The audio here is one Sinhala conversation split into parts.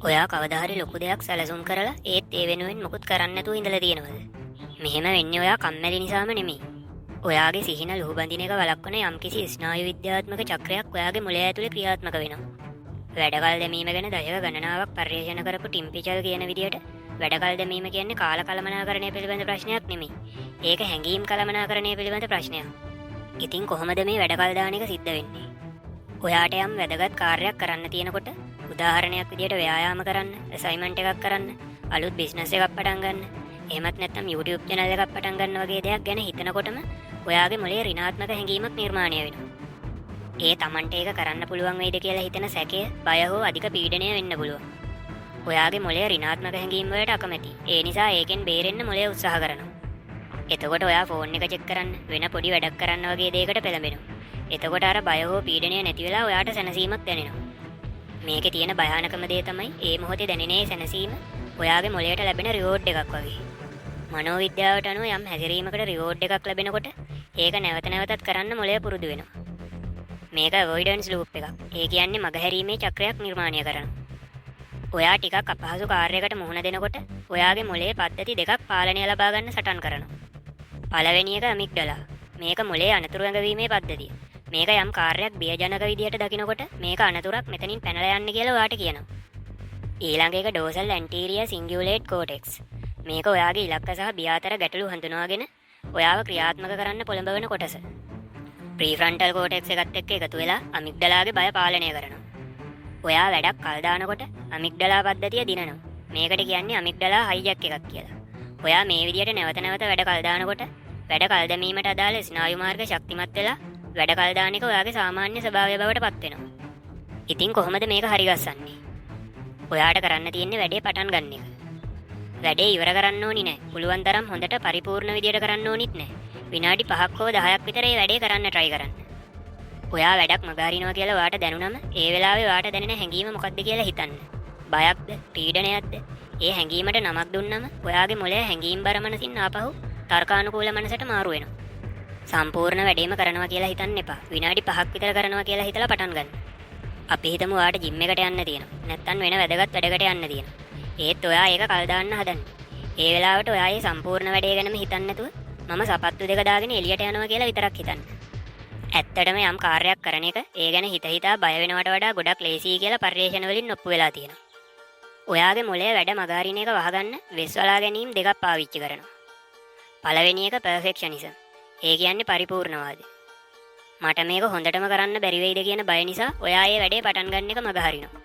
ඔයා කවදා හරි ලොකු දෙයක් සැලසුම් කරලා ඒත් ඒ වෙනුවෙන් මොකුත් කරන්න නැතුව ඉඳලා තියෙනවද? මෙහෙම වෙන්නේ ඔයා කම්මැලි නිසාම නෙමෙයි. ඔයාගේ සිහින ලුහුබඳින එක වළක්වන යම්කිසි ස්නායු විද්‍යාත්මක චක්‍රයක් ඔයාගේ මොළය ඇතුලේ ක්‍රියාත්මක වෙනවා. වැඩකල් දැමීම ගැන දශක ගණනාවක් පර්යේෂණ කරපු ටිම්පිචල් කියන විදිහට වැඩකල් දැමීම කියන්නේ කාල කළමනාකරණය පිළිබඳ ප්‍රශ්නයක් නෙමෙයි. ඒක හැඟීම් කළමනාකරණය පිළිබඳ ප්‍රශ්නයක්. ඉතින් කොහොමද මේ වැඩකල් දාන එක සිද්ධ වෙන්නේ? ඔයාට යම් වැදගත් කාර්යයක් කරන්න තියෙනකොට උදාහරණයක් විදිහට ව්‍යායාම කරන්න, අසයින්මන්ට් එකක් කරන්න, අලුත් බිස්නස් එකක් පටන් ගන්න, එහෙමත් නැත්නම් YouTube channel එකක් පටන් ගන්න වගේ දෙයක් ගැන හිතනකොටම ඔයාගේ මොළයේ ඍණාත්මක හැඟීමක් නිර්මාණය වෙනවා. ඒ Tamante එක කරන්න පුළුවන් වෙයිද කියලා හිතන සැකය, බය හෝ අධික පීඩනය වෙන්න පුළුවන්. ඔයාගේ මොළය ඍණාත්මක හැඟීම් වලට අකමැති. ඒ නිසා ඒකෙන් බේරෙන්න මොළය උත්සාහ කරනවා. එතකොට ඔයා ෆෝන් එක චෙක් කරන්න, වෙන පොඩි වැඩක් කරන්න වගේ දෙයකට පෙළඹෙනවා. එතකොට අර බය හෝ පීඩනය නැති වෙලා ඔයාට සැනසීමක් දැනෙනවා. මේකේ තියෙන භයානකම දේ තමයි මේ මොහොතේ දැනෙන සැනසීම ඔයාගේ මොළයට ලැබෙන රිවෝඩ් එකක් වගේ. මනෝවිද්‍යාවට අනුව යම් හැසිරීමකට රිවෝඩ් එකක් ලැබෙනකොට ඒක නැවත නැවතත් කරන්න මොළය පුරුදු වෙනවා. මේක අවොයිඩන්ස් ලූප් එකක්. ඒ කියන්නේ මගහැරීමේ චක්‍රයක් නිර්මාණය කරනවා. ඔයා ටිකක් අපහසු කාර්යයකට මුහුණ දෙනකොට ඔයාගේ මොළයේ පද්ධති දෙකක් පාලනය ලබා ගන්න සටන් කරනවා. පළවෙනි එක අමිග්ඩලා. මේක මොළයේ අනතුරු ඇඟවීමේ පද්ධතිය. මේක යම් කාර්යයක් බියජනක විදියට දකිනකොට මේක අනතුරක් මෙතනින් පැනලා යන්න කියලා ඔයාට කියනවා. ඊළඟ එක ඩෝසල් ඇන්ටීරියර් සින්ගියුලේට් කෝටෙක්ස්. මේක ඔයාගේ ඉලක්ක සහ බිය අතර ගැටලු හඳුනාගෙන ඔයාව ක්‍රියාත්මක කරන්න පොළඹවන කොටස. ප්‍රීෆ්‍රන්ටල් කෝටෙක්ස් එකත් එක්ක එකතු වෙලා අමිග්ඩලාගේ බය පාලනය කරනවා. ඔයා වැඩක් කල් දානකොට අමිග්ඩලා පද්ධතිය දිනනවා. මේකට කියන්නේ අමිග්ඩලා හයිජැක් එකක් කියලා. ඔයා මේ විදියට නැවත නැවත වැඩ කල් දානකොට වැඩ කල් දැමීමට අදාළ ස්නායු මාර්ග ශක්තිමත් වෙලා වැඩ කල් දාන එක ඔයාගේ සාමාන්‍ය ස්වභාවය බවට පත් වෙනවා. ඉතින් කොහොමද මේක හරිගස්සන්නේ? ඔයාට කරන්න තියෙන්නේ වැඩේ පටන් ගන්න එක. වැඩේ ඉවර කරන්න ඕනි නෑ. පුළුවන් තරම් හොඳට පරිපූර්ණ විදියට කරන්න ඕනිත් නෑ. විනාඩි 5ක් හෝ 10ක් විතර මේ වැඩේ කරන්න try කරන්න. ඔයා වැඩක් මගහරිනවා කියලා ඔයාට දැනුනම ඒ වෙලාවේ ඔයාට දැනෙන හැඟීම මොකක්ද කියලා හිතන්න. බයක්ද? පීඩනයක්ද? ඒ හැඟීමට නමක් දුන්නම ඔයාගේ මොළය හැඟීම් බර මනසින් ආපහු තර්කානුකූල මනසට මාරු වෙනවා. සම්පූර්ණ වැඩේම කරනවා කියලා හිතන්න එපා. විනාඩි 5ක් විතර කරනවා කියලා හිතලා පටන් ගන්න. අපි හිතමු ඔයාට ජිම් එකට යන්න තියෙනවා. නැත්නම් වෙන වැදගත් වැඩකට යන්න තියෙනවා. ඒත් ඔයා ඒක කල් දාන්න හදන්නේ. ඒ වෙලාවට ඔයා මේ සම්පූර්ණ වැඩේ ගැනම හිතන්නේ නැතුව මම සපත්තු දෙක දාගෙන එළියට යනවා කියලා විතරක් හිතන්න. ඇත්තටම යම් කාර්යයක් කරන එක ඒ ගැන හිත හිතා බය වෙනවට වඩා ගොඩක් ලේසියි කියලා පර්යේෂණ වලින් ඔප්පු වෙලා තියෙනවා. ඔයාගේ මොළය වැඩ මගහරින එක වහගන්න වෙස්වලා ගැනීම් දෙකක් පාවිච්චි කරනවා. පළවෙනි එක පර්ෆෙක්ෂනිසම්. ඒ කියන්නේ පරිපූර්ණවාදී. මට මේක හොඳටම කරන්න බැරි වෙයිද කියන බය නිසා ඔයා ඒ වැඩේ පටන් ගන්න එක මගහරිනවා.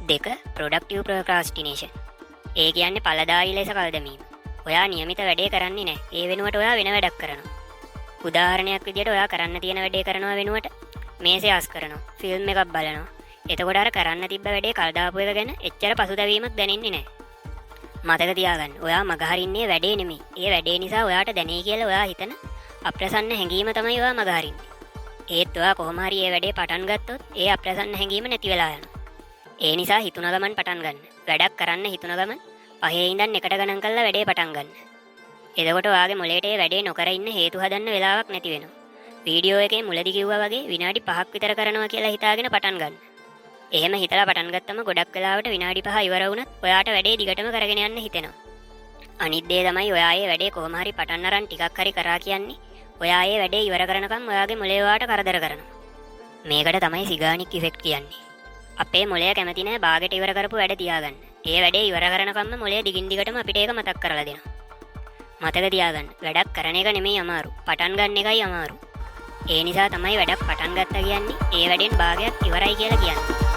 දෙක ප්‍රොඩක්ටිව් ප්‍රොක්‍රාස්ටිනේෂන්. ඒ කියන්නේ ඵලදායී ලෙස කල් දැමීම. ඔයා નિયમિત වැඩේ කරන්නේ නැහැ. ඒ වෙනුවට ඔයා වෙන වැඩක් කරනවා. උදාහරණයක් විදිහට ඔයා කරන්න තියෙන වැඩේ කරනවා වෙනුවට මේසෙ ආස් කරනවා. ෆිල්ම් එකක් බලනවා. එතකොට අර කරන්න තිබ්බ වැඩේ කල් දාපු එක ගැන එච්චර පසුතැවීමක් දැනෙන්නේ නැහැ. මතක තියාගන්න. ඔයා මගහරින්නේ වැඩේ නෙමෙයි. ඒ වැඩේ නිසා ඔයාට දැනෙයි කියලා ඔයා හිතන අප්‍රසන්න හැඟීම තමයි ඔයා මගහරින්නේ. ඒත් ඔයා කොහොම හරි මේ වැඩේ පටන් ගත්තොත් ඒ අප්‍රසන්න හැඟීම නැති වෙලා යනවා. ඒ නිසා හිතුන ගමන් පටන් ගන්න. වැඩක් කරන්න හිතුන ගමන් පහේ ඉඳන් එකට ගණන් කරලා වැඩේ පටන් ගන්න. එතකොට ඔයාගේ මොළයට මේ වැඩේ නොකර ඉන්න හේතු හදන්න වෙලාවක් නැති වෙනවා. වීඩියෝ එකේ මුලදි කිව්වා වගේ විනාඩි 5ක් විතර කරනවා කියලා හිතාගෙන පටන් ගන්න. එහෙම හිතලා පටන් ගත්තම ගොඩක් වෙලාවට විනාඩි 5 ඉවර වුණත් ඔයාට වැඩේ දිගටම කරගෙන යන්න හිතෙනවා. අනිත් දේ තමයි ඔයා මේ වැඩේ කොහොම හරි පටන් අරන් ටිකක් හරි කරා කියන්නේ ඔයා මේ වැඩේ ඉවර කරනකම් ඔයාගේ මොළය ඔයාට කරදර කරනවා. මේකට තමයි සිගානික් ඉෆෙක්ට් කියන්නේ. අපේ මොළය කැමති නැහැ බාගෙට ඉවර කරපු වැඩ තියාගන්න. ඒ වැඩේ ඉවර කරනකම්ම මොළය දිගින් දිගටම අපිට ඒක මතක් කරලා දෙනවා. මතක තියාගන්න. වැඩක් කරන එක නෙමෙයි අමාරු. පටන් ගන්න එකයි අමාරු. ඒ නිසා තමයි වැඩක් පටන් ගත්තා කියන්නේ ඒ වැඩෙන් භාගයක් ඉවරයි කියලා කියන්නේ.